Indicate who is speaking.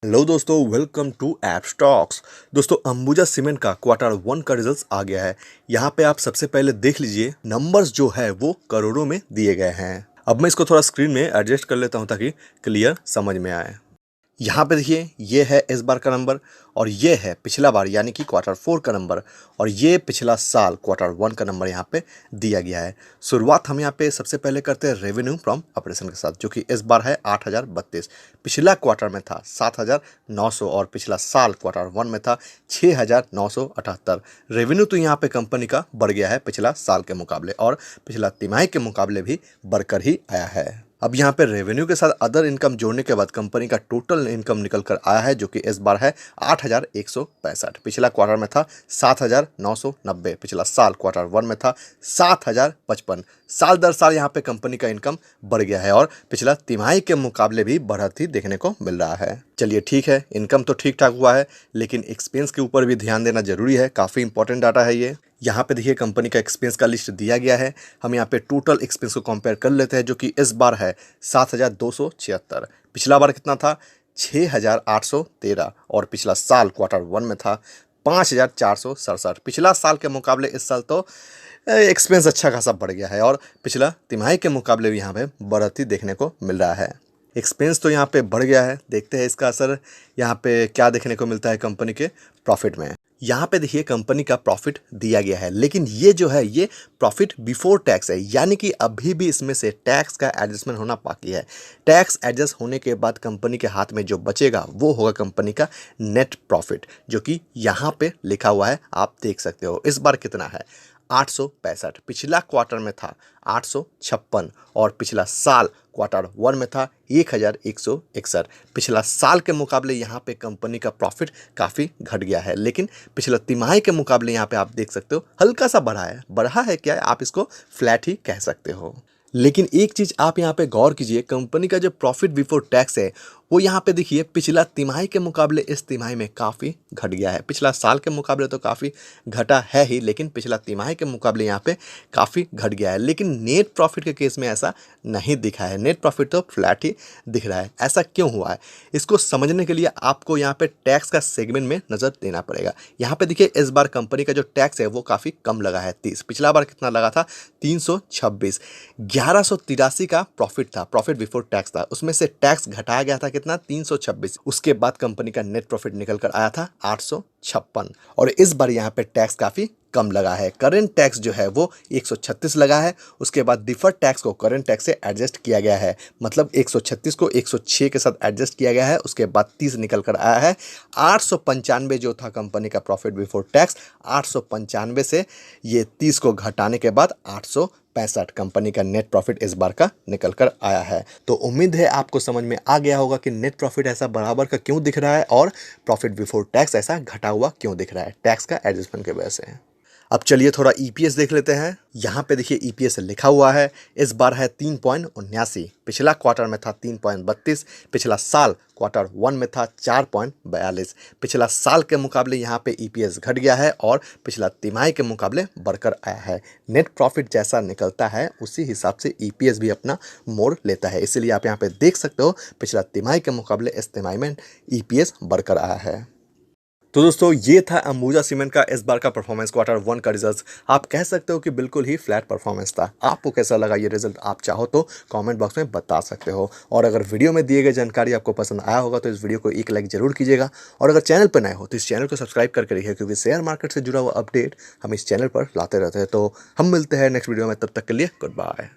Speaker 1: Hello दोस्तों, welcome to app stocks. दोस्तों, Ambuja cement का क्वार्टर वन का रिजल्ट्स आ गया है। यहाँ पे आप सबसे पहले देख लीजिए, नंबर्स जो है वो करोड़ों में दिए गए हैं। अब मैं इसको थोड़ा स्क्रीन में एडजस्ट कर लेता हूँ ताकि क्लियर समझ में आए। यहाँ पे देखिए, ये है इस बार का नंबर और ये है पिछला बार यानी कि क्वार्टर फोर का नंबर और ये पिछला साल क्वार्टर वन का नंबर यहाँ पे दिया गया है। शुरुआत हम यहाँ पे सबसे पहले करते हैं रेवेन्यू फ्रॉम ऑपरेशन के साथ, जो कि इस बार है 8,032। पिछला क्वार्टर में था 7,900 और पिछला साल क्वार्टर वन में था 6,978। रेवेन्यू तो यहाँ पे कंपनी का बढ़ गया है पिछला साल के मुकाबले और पिछला तिमाही के मुकाबले भी बढ़कर ही आया है। अब यहाँ पे रेवेन्यू के साथ अदर इनकम जोड़ने के बाद कंपनी का टोटल इनकम निकल कर आया है, जो कि इस बार है 8,165। पिछला क्वार्टर में था 7,990। पिछला साल क्वार्टर वन में था 7,055। साल दर साल यहाँ पे कंपनी का इनकम बढ़ गया है और पिछला तिमाही के मुकाबले भी बढ़त देखने को मिल रहा है। चलिए ठीक है, इनकम तो ठीक ठाक हुआ है, लेकिन एक्सपेंस के ऊपर भी ध्यान देना जरूरी है। काफ़ी इंपॉर्टेंट डाटा है ये। यहाँ पे देखिए, कंपनी का एक्सपेंस का लिस्ट दिया गया है। हम यहाँ पे टोटल एक्सपेंस को कंपेयर कर लेते हैं, जो कि इस बार है 7,276। पिछला बार कितना था? 6,813 और पिछला साल क्वार्टर वन में था 5,467। पिछला साल के मुकाबले इस साल तो एक्सपेंस अच्छा खासा बढ़ गया है और पिछला तिमाही के मुकाबले भी यहाँ पे बढ़ती देखने को मिल रहा है। एक्सपेंस तो यहाँ पे बढ़ गया है, देखते हैं इसका असर यहाँ पे क्या देखने को मिलता है कंपनी के प्रॉफिट में। यहाँ पे देखिए, कंपनी का प्रॉफिट दिया गया है, लेकिन ये जो है ये प्रॉफिट बिफोर टैक्स है, यानी कि अभी भी इसमें से टैक्स का एडजस्टमेंट होना बाकी है। टैक्स एडजस्ट होने के बाद कंपनी के हाथ में जो बचेगा वो होगा कंपनी का नेट प्रॉफिट, जो कि यहाँ पे लिखा हुआ है, आप देख सकते हो। इस बार कितना है? 865। पिछला क्वार्टर में था 856 और पिछला साल क्वार्टर वन में था 1,161। पिछला साल के मुकाबले यहाँ पे कंपनी का प्रॉफिट काफ़ी घट गया है, लेकिन पिछला तिमाही के मुकाबले यहाँ पे आप देख सकते हो हल्का सा बढ़ा है क्या, आप इसको फ्लैट ही कह सकते हो। लेकिन एक चीज़ आप यहाँ पे गौर कीजिए, कंपनी का जो प्रॉफिट बिफोर टैक्स है वो यहाँ पे देखिए पिछला तिमाही के मुकाबले इस तिमाही में काफ़ी घट गया है। पिछला साल के मुकाबले तो काफ़ी घटा है ही, लेकिन पिछला तिमाही के मुकाबले यहाँ पे काफ़ी घट गया है। लेकिन नेट प्रॉफिट के केस में ऐसा नहीं दिखा है, नेट प्रॉफिट तो फ्लैट ही दिख रहा है। ऐसा क्यों हुआ है, इसको समझने के लिए आपको यहाँ पे टैक्स का सेगमेंट में नज़र देना पड़ेगा। यहाँ पे देखिए, इस बार कंपनी का जो टैक्स है वो काफ़ी कम लगा है, 30। पिछला बार कितना लगा था? 326। 1,183 का प्रॉफिट था, प्रॉफिट बिफोर टैक्स था, उसमें से टैक्स घटाया गया था कितना? 326। उसके बाद कंपनी का नेट प्रॉफिट निकल कर आया था 856 और इस बार यहाँ पे टैक्स काफ़ी कम लगा है। करेंट टैक्स जो है वो 136 लगा है, उसके बाद डिफर्ड टैक्स को करेंट टैक्स से एडजस्ट किया गया है, मतलब 136 को 106 के साथ एडजस्ट किया गया है, उसके बाद 30 निकल कर आया है। 895 जो था कंपनी का प्रॉफिट बिफोर टैक्स, 895 से ये 30 को घटाने के बाद 865 कंपनी का नेट प्रॉफिट इस बार का निकल कर आया है। तो उम्मीद है आपको समझ में आ गया होगा कि नेट प्रॉफिट ऐसा बराबर का क्यों दिख रहा है और प्रॉफिट बिफोर टैक्स ऐसा घटा हुआ क्यों दिख रहा है, टैक्स का एडजस्टमेंट की वजह से। अब चलिए थोड़ा ईपीएस देख लेते हैं। यहाँ पे देखिए ईपीएस लिखा हुआ है, इस बार है 3.79। पिछला क्वार्टर में था 3.32। पिछला साल क्वार्टर वन में था 4.42। पिछला साल के मुकाबले यहाँ पे ईपीएस घट गया है और पिछला तिमाही के मुकाबले बढ़कर आया है। नेट प्रॉफिट जैसा निकलता है उसी हिसाब से ईपीएस भी अपना मोड़ लेता है, इसीलिए आप यहाँ पे देख सकते हो पिछला तिमाही के मुकाबले इस तिमाही में ईपीएस बढ़कर आया है। तो दोस्तों, ये था अंबुजा सीमेंट का इस बार का परफॉर्मेंस, क्वार्टर वन का रिजल्ट। आप कह सकते हो कि बिल्कुल ही फ्लैट परफॉर्मेंस था। आपको कैसा लगा ये रिजल्ट, आप चाहो तो कमेंट बॉक्स में बता सकते हो। और अगर वीडियो में दिए गए जानकारी आपको पसंद आया होगा तो इस वीडियो को एक लाइक जरूर कीजिएगा। और अगर चैनल पर नए हो तो इस चैनल को सब्सक्राइब करके रखिए, क्योंकि शेयर मार्केट से जुड़ा हुआ अपडेट हम इस चैनल पर लाते रहते हैं। तो हम मिलते हैं नेक्स्ट वीडियो में, तब तक के लिए गुड बाय।